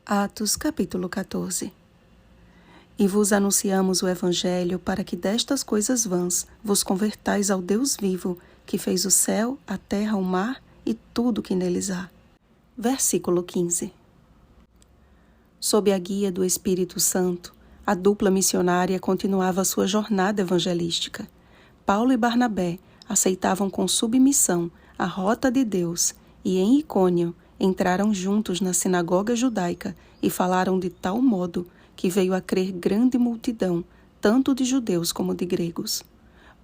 Atos capítulo 14. E vos anunciamos o Evangelho para que destas coisas vãs vos convertais ao Deus vivo, que fez o céu, a terra, o mar e tudo que neles há. Versículo 15. Sob a guia do Espírito Santo, a dupla missionária continuava sua jornada evangelística. Paulo e Barnabé aceitavam com submissão a rota de Deus e em Icônio entraram juntos na sinagoga judaica e falaram de tal modo que veio a crer grande multidão, tanto de judeus como de gregos.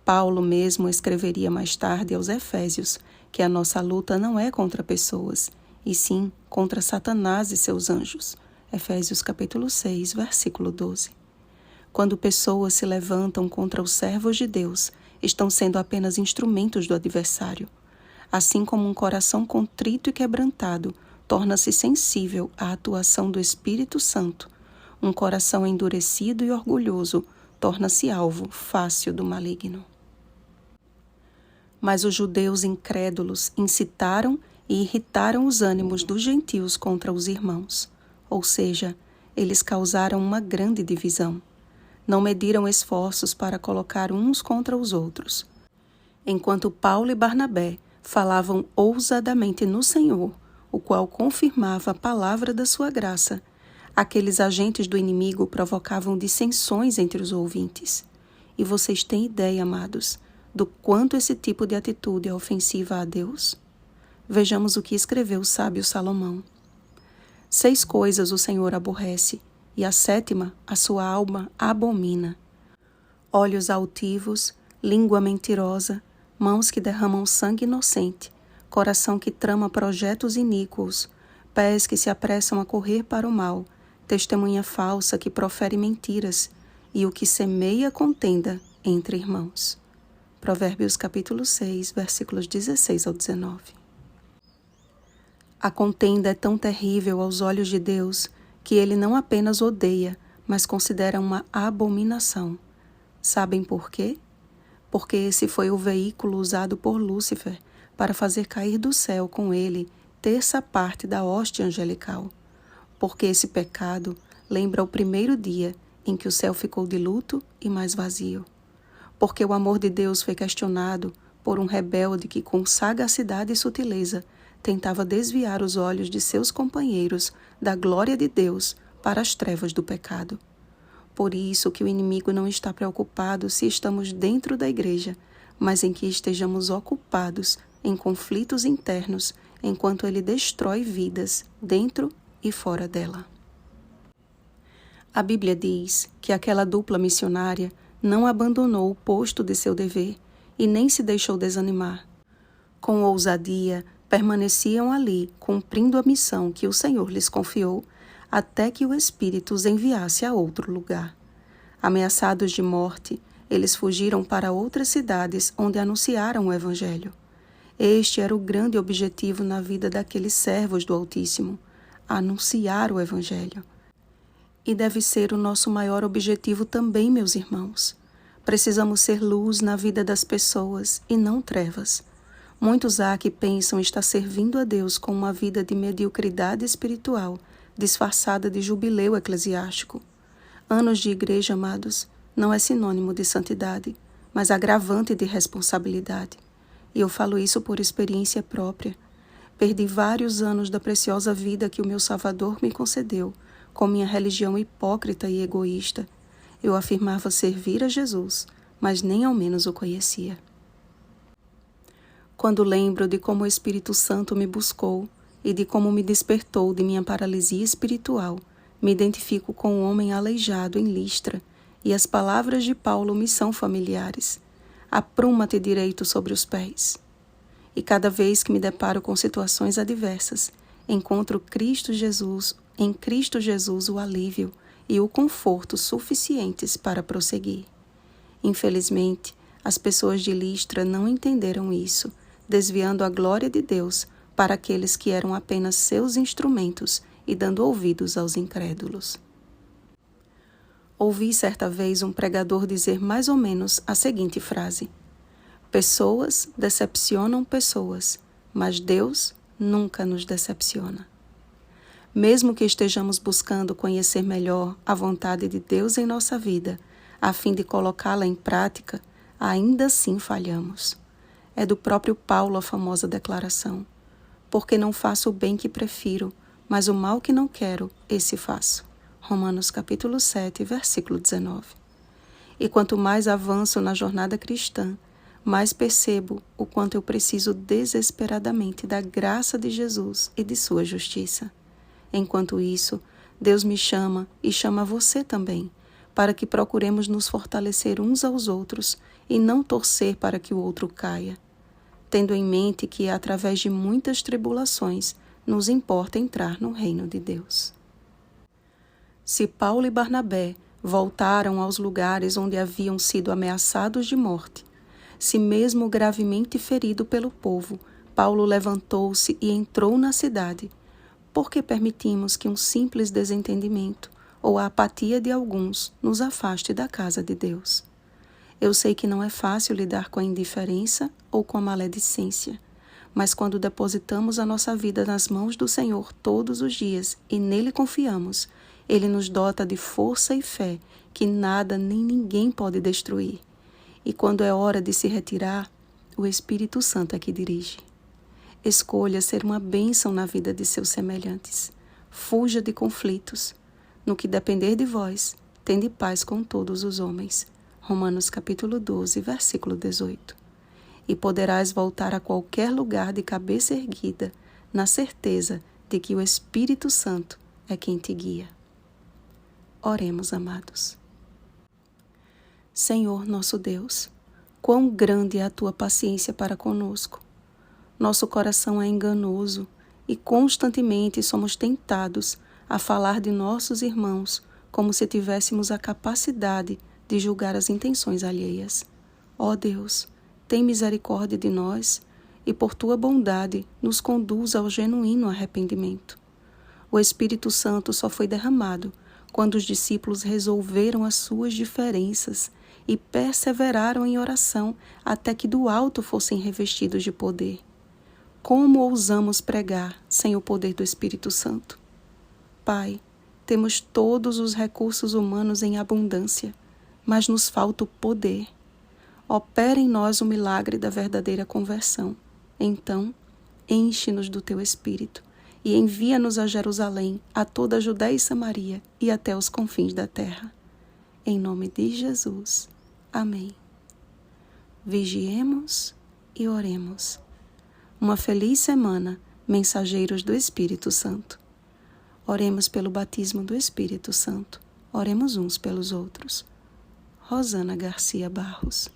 Paulo mesmo escreveria mais tarde aos Efésios que a nossa luta não é contra pessoas, e sim contra Satanás e seus anjos. Efésios capítulo 6, versículo 12. Quando pessoas se levantam contra os servos de Deus, estão sendo apenas instrumentos do adversário. Assim como um coração contrito e quebrantado torna-se sensível à atuação do Espírito Santo, um coração endurecido e orgulhoso torna-se alvo fácil do maligno. Mas os judeus incrédulos incitaram e irritaram os ânimos dos gentios contra os irmãos, ou seja, eles causaram uma grande divisão. Não mediram esforços para colocar uns contra os outros. Enquanto Paulo e Barnabé falavam ousadamente no Senhor, o qual confirmava a palavra da sua graça, aqueles agentes do inimigo provocavam dissensões entre os ouvintes. E vocês têm ideia, amados, do quanto esse tipo de atitude é ofensiva a Deus? Vejamos o que escreveu o sábio Salomão. 6 coisas o Senhor aborrece, e a 7ª a sua alma abomina: olhos altivos, língua mentirosa, mãos que derramam sangue inocente, coração que trama projetos iníquos, pés que se apressam a correr para o mal, testemunha falsa que profere mentiras, e o que semeia contenda entre irmãos. Provérbios capítulo 6, versículos 16 ao 19. A contenda é tão terrível aos olhos de Deus que ele não apenas odeia, mas considera uma abominação. Sabem por quê? Porque esse foi o veículo usado por Lúcifer para fazer cair do céu com ele terça parte da hoste angelical. Porque esse pecado lembra o primeiro dia em que o céu ficou de luto e mais vazio. Porque o amor de Deus foi questionado por um rebelde que, com sagacidade e sutileza, tentava desviar os olhos de seus companheiros da glória de Deus para as trevas do pecado. Por isso que o inimigo não está preocupado se estamos dentro da igreja, mas em que estejamos ocupados em conflitos internos, enquanto ele destrói vidas dentro e fora dela. A Bíblia diz que aquela dupla missionária não abandonou o posto de seu dever e nem se deixou desanimar. Com ousadia, permaneciam ali, cumprindo a missão que o Senhor lhes confiou, até que o Espírito os enviasse a outro lugar. Ameaçados de morte, eles fugiram para outras cidades onde anunciaram o Evangelho. Este era o grande objetivo na vida daqueles servos do Altíssimo: anunciar o Evangelho. E deve ser o nosso maior objetivo também, meus irmãos. Precisamos ser luz na vida das pessoas e não trevas. Muitos há que pensam estar servindo a Deus com uma vida de mediocridade espiritual, disfarçada de jubileu eclesiástico. Anos de igreja, amados, não é sinônimo de santidade, mas agravante de responsabilidade. E eu falo isso por experiência própria. Perdi vários anos da preciosa vida que o meu Salvador me concedeu, com minha religião hipócrita e egoísta. Eu afirmava servir a Jesus, mas nem ao menos o conhecia. Quando lembro de como o Espírito Santo me buscou e de como me despertou de minha paralisia espiritual, me identifico com um homem aleijado em Listra, e as palavras de Paulo me são familiares: apruma-te direito sobre os pés. E cada vez que me deparo com situações adversas, encontro em Cristo Jesus o alívio e o conforto suficientes para prosseguir. Infelizmente, as pessoas de Listra não entenderam isso, desviando a glória de Deus para aqueles que eram apenas seus instrumentos e dando ouvidos aos incrédulos. Ouvi certa vez um pregador dizer mais ou menos a seguinte frase: pessoas decepcionam pessoas, mas Deus nunca nos decepciona. Mesmo que estejamos buscando conhecer melhor a vontade de Deus em nossa vida, a fim de colocá-la em prática, ainda assim falhamos. É do próprio Paulo a famosa declaração: porque não faço o bem que prefiro, mas o mal que não quero, esse faço. Romanos capítulo 7, versículo 19. E quanto mais avanço na jornada cristã, mais percebo o quanto eu preciso desesperadamente da graça de Jesus e de sua justiça. Enquanto isso, Deus me chama e chama você também, para que procuremos nos fortalecer uns aos outros e não torcer para que o outro caia, tendo em mente que através de muitas tribulações nos importa entrar no reino de Deus. Se Paulo e Barnabé voltaram aos lugares onde haviam sido ameaçados de morte, se mesmo gravemente ferido pelo povo, Paulo levantou-se e entrou na cidade, por que permitimos que um simples desentendimento ou a apatia de alguns nos afaste da casa de Deus? Eu sei que não é fácil lidar com a indiferença ou com a maledicência, mas quando depositamos a nossa vida nas mãos do Senhor todos os dias e nele confiamos, Ele nos dota de força e fé que nada nem ninguém pode destruir. E quando é hora de se retirar, o Espírito Santo é que dirige. Escolha ser uma bênção na vida de seus semelhantes. Fuja de conflitos. No que depender de vós, tende paz com todos os homens. Romanos capítulo 12, versículo 18. E poderás voltar a qualquer lugar de cabeça erguida, na certeza de que o Espírito Santo é quem te guia. Oremos, amados. Senhor nosso Deus, quão grande é a tua paciência para conosco. Nosso coração é enganoso e constantemente somos tentados a falar de nossos irmãos como se tivéssemos a capacidade de julgar as intenções alheias. Ó Deus, tem misericórdia de nós e por tua bondade nos conduz ao genuíno arrependimento. O Espírito Santo só foi derramado quando os discípulos resolveram as suas diferenças e perseveraram em oração até que do alto fossem revestidos de poder. Como ousamos pregar sem o poder do Espírito Santo? Pai, temos todos os recursos humanos em abundância, mas nos falta o poder. Opera em nós o milagre da verdadeira conversão. Então, enche-nos do teu Espírito e envia-nos a Jerusalém, a toda a Judéia e Samaria e até os confins da terra. Em nome de Jesus. Amém. Vigiemos e oremos. Uma feliz semana, mensageiros do Espírito Santo. Oremos pelo batismo do Espírito Santo. Oremos uns pelos outros. Rosana Garcia Barros.